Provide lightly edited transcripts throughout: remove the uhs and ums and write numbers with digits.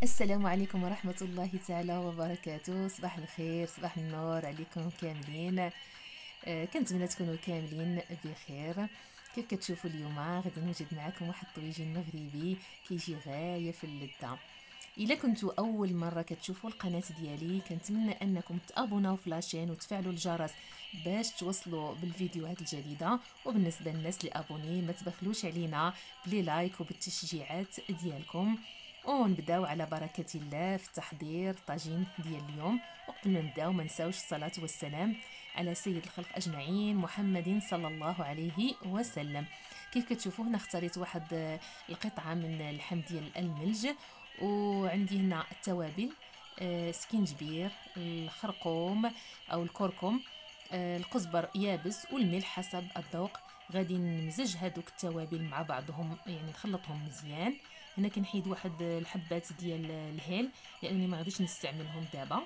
السلام عليكم ورحمة الله تعالى وبركاته. صباح الخير، صباح النور عليكم كاملين. كنتمنى تكونوا كاملين بخير. كيف كتشوفوا اليوم غادي نوجد معكم واحد الطويجين مغربي كيجي غاية في اللذة. الا كنتوا اول مره كتشوفوا القناه ديالي كنتمنى انكم تابوناو في لاشين وتفعلوا الجرس باش توصلوا بالفيديوهات الجديده. وبالنسبه للناس اللي ابوني ما تبخلوش علينا بلي لايك وبالتشجيعات ديالكم. ونبداو على بركه الله في تحضير طاجين ديال اليوم. وقبل ما نبداو ما نساوش الصلاه والسلام على سيد الخلق اجمعين محمد صلى الله عليه وسلم. كيف كتشوفوا هنا اختاريت واحد القطعه من اللحم ديال الملج. وعندي هنا التوابل، سكينجبير، الخرقوم او الكركم، الكزبر يابس والملح حسب الذوق. غادي نمزج هادوك التوابل مع بعضهم، يعني نخلطهم مزيان. هنا كنحيد واحد الحبات ديال الهيل لانني ما غاديش نستعملهم دابا.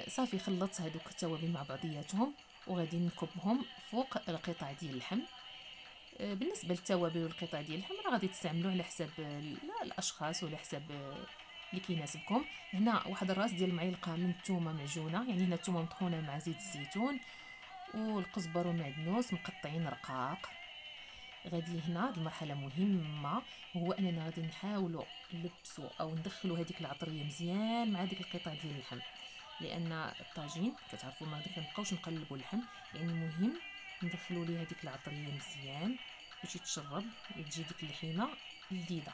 صافي خلطت هادوك التوابل مع بعضياتهم وغادي نكبهم فوق القطع ديال اللحم. بالنسبه للتوابل والقطع ديال اللحم راه غادي تستعملوا على حساب الاشخاص وعلى حساب اللي كيناسبكم. هنا واحد الراس ديال المعلقه من الثومه معجونه، يعني هنا الثومه مطحونه مع زيت الزيتون، والقزبر والمعدنوس مقطعين رقاق. غادي هنا المرحله مهمه، هو اننا غادي نحاولوا نلبسوا او ندخلوا هذيك العطريه مزيان مع ديك القطع ديال اللحم، لان الطاجين كتعرفوا ما غادي كنبقاوش نقلبوا اللحم، يعني مهم ندخلوا ليه هذيك العطريه مزيان باش يتشرب وتجي ديك اللحيمه لذيذه.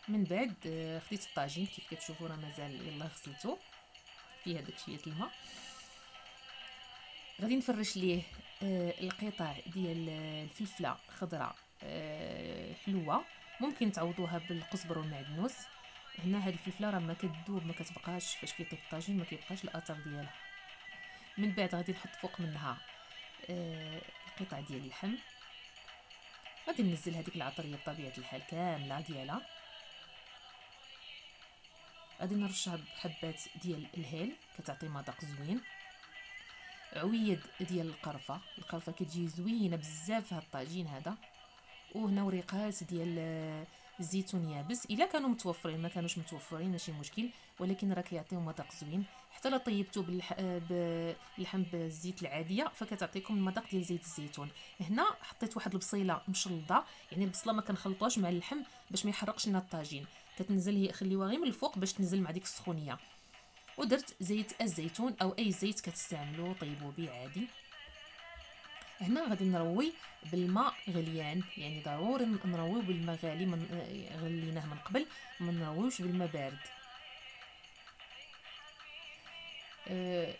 من بعد خديت الطاجين كيف كتشوفوا راه مازال يلا غسلته فيه هذاك شويه الماء. غادي نفرش ليه القطع ديال الفلفله خضراء حلوه، ممكن تعوضوها بالقزبر والمعدنوس. هنا هاد الفلفله راه ما كتذوب، ما كتبقاش فاش كيطيب الطاجين ما كيبقاش الاثر ديالها. من بعد غادي نحط فوق منها القطع ديال اللحم. غادي ننزل هذيك العطريه بطبيعه الحال كامله ديالها. غادي نرشها بحبات ديال الهيل كتعطي مذاق زوين. عويد ديال القرفه كتجي زوينه بزاف في هاد الطاجين هذا. وهنا وريقات ديال الزيتون يابس الا كانوا متوفرين، ما كانوش متوفرين ماشي مشكل، ولكن راه كيعطيو مذاق زوين. حتى لا طيبتو باللحم بالزيت العاديه فكتعطيكم المذاق ديال زيت الزيتون. هنا حطيت واحد البصيله مشلضه، يعني البصله ما كنخلطوهاش مع اللحم باش ما يحرقش لنا الطاجين، كتنزل هي خليوها غير من الفوق باش تنزل مع ديك السخونيه. ودرت زيت الزيتون او اي زيت كتستعملو طيبوا به عادي. هنا غادي نروي بالماء غليان، يعني ضروري نرويو بالماء غالي، من غليناه من قبل، ما نرويوش بالماء بارد.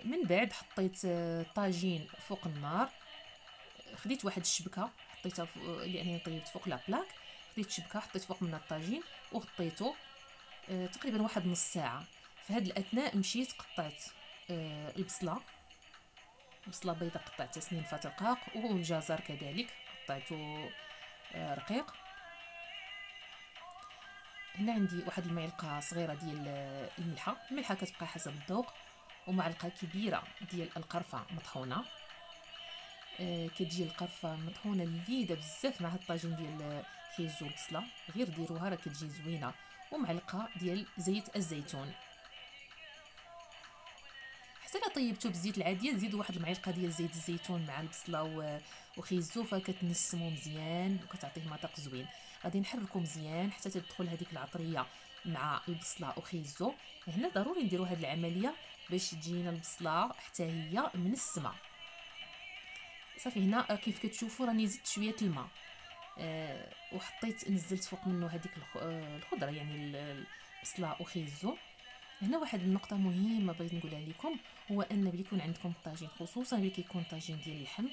من بعد حطيت الطاجين فوق النار. خديت واحد الشبكه حطيتها لانني طيبت فوق لا بلاك. خديت شبكه حطيت فوق منها الطاجين وغطيته تقريبا واحد نص ساعه. في هذا الاثناء مشيت قطعت بصله بيضاء قطعتها سنين رقاق، والجزر كذلك قطعته رقيق. هنا عندي واحد المعلقه صغيره ديال الملحه كتبقى حسب الذوق، ومعلقه كبيره ديال القرفه مطحونه. كتجي القرفه مطحونه لذيذه بزاف مع هاد الطاجين ديال خيزو البصله، غير ديروها راه كتجي زوينه. ومعلقه ديال زيت الزيتون. حتى لا طيبتو بالزيت العاديه زيدوا واحد المعلقه ديال زيت الزيتون مع البصله وخيزو فكتنسمو مزيان وكتعطيه مذاق زوين. غادي نحركو مزيان حتى تدخل هذيك العطريه مع البصله وخيزو. هنا ضروري نديرو هذه العمليه باش تجينا البصله حتى هي منسمه. صافي هنا كيف كتشوفوا راني زدت شويه الماء وحطيت نزلت فوق منه هذيك الخضره، يعني البصله وخيزو. هنا واحد النقطه مهمه بغيت نقولها لكم، هو ان ملي يكون عندكم الطاجين خصوصا ملي كيكون طاجين ديال اللحم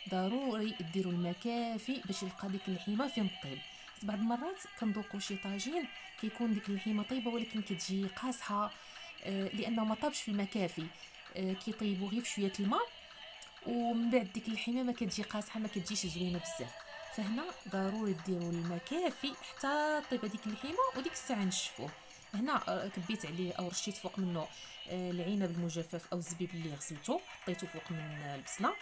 ضروري ديروا الماء كافي باش يلقى ديك اللحيمه فين طيب. بعض المرات كنذوقوا شي طاجين كيكون ديك اللحيمه طيبه ولكن كتجي قاصحه لانه ما طابش في الماء كافي. كيطيبوا غير في شويه الماء ومن بعد ديك اللحيمه ما كتجي قاصحه، ما كتجيش زوينه بزاف. فهنا ضروري ديروا الماء كافي حتى طيب هذيك اللحيمه وديك الساعه نشفوه. هنا كبيت عليه او رشيت فوق منه العنب المجفف او الزبيب اللي غسلته حطيته فوق من البصله.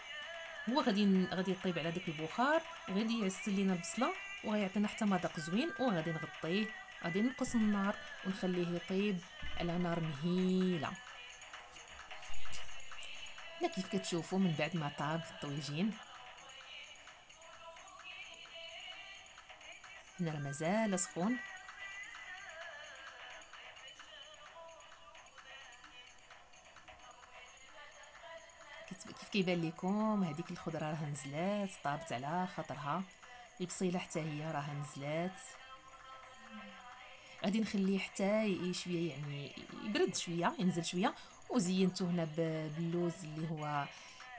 هو غادي يطيب على داك البخار، غادي يعسل لينا البصله وغيعطينا حتى مذاق زوين. وغادي نغطيه، غادي نقص من النار ونخليه يطيب على نار مهيله. هنا كيف كتشوفوا من بعد ما طاب الطويجين، هنا راه مازال سخون. كيف كيبان لكم هذيك الخضره راه نزلات طابت على خاطرها، البصيله حتى هي راه نزلات. غادي نخليه حتى شويه يعني يبرد شويه، ينزل شويه. وزينته هنا باللوز اللي هو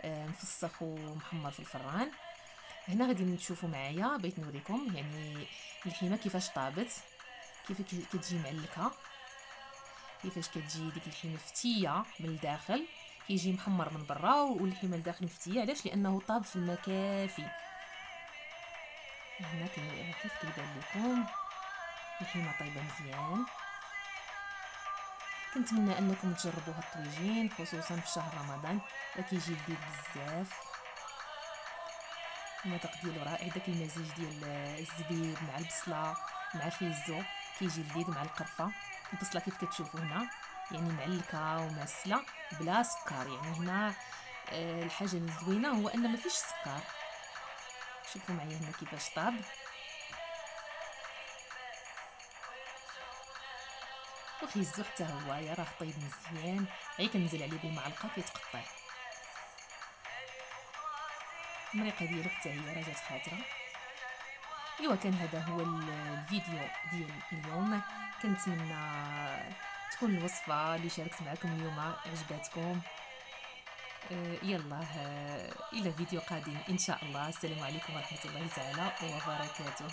مفسخ ومحمر في الفران. هنا غادي تشوفوا معايا، بغيت نوريكم يعني اللحمه كيفاش طابت، كيف كتجي معلكه، كيفاش كتجي ديك اللحمه فتيه من الداخل، كيجي محمر من برا واللحمه لداخل مفتيه. علاش؟ لانه طاب في الماء كافي. هنا كيف كيبان لكم اللحمه طايبه مزيان. كنتمنى انكم تجربوا هاد الطويجين خصوصا في شهر رمضان، راه كيجي لذيذ بزاف. المذاق ديالو رائع، داك المزيج ديال الزبيب مع البصله مع الخيزو كيجي لذيذ مع القرفه. البصله كيف كتشوفوا هنا يعني معلكه ومعسله بلا سكر. يعني هنا الحاجه الزوينه هو ان ما فيش سكر. شوفوا معايا هنا كيفاش طاب. وخيزو حتى هو يا راه طيب مزيان، غير كنزل عليه بالمعلقه كيتقطع. المريقه ديالو حتى هي راه جات خاطره. ايوا كان هذا هو الفيديو ديال اليوم. كنتمنى تكون الوصفه اللي شاركت معكم اليوم عجباتكم. يلا الى فيديو قادم ان شاء الله. السلام عليكم ورحمه الله تعالى وبركاته.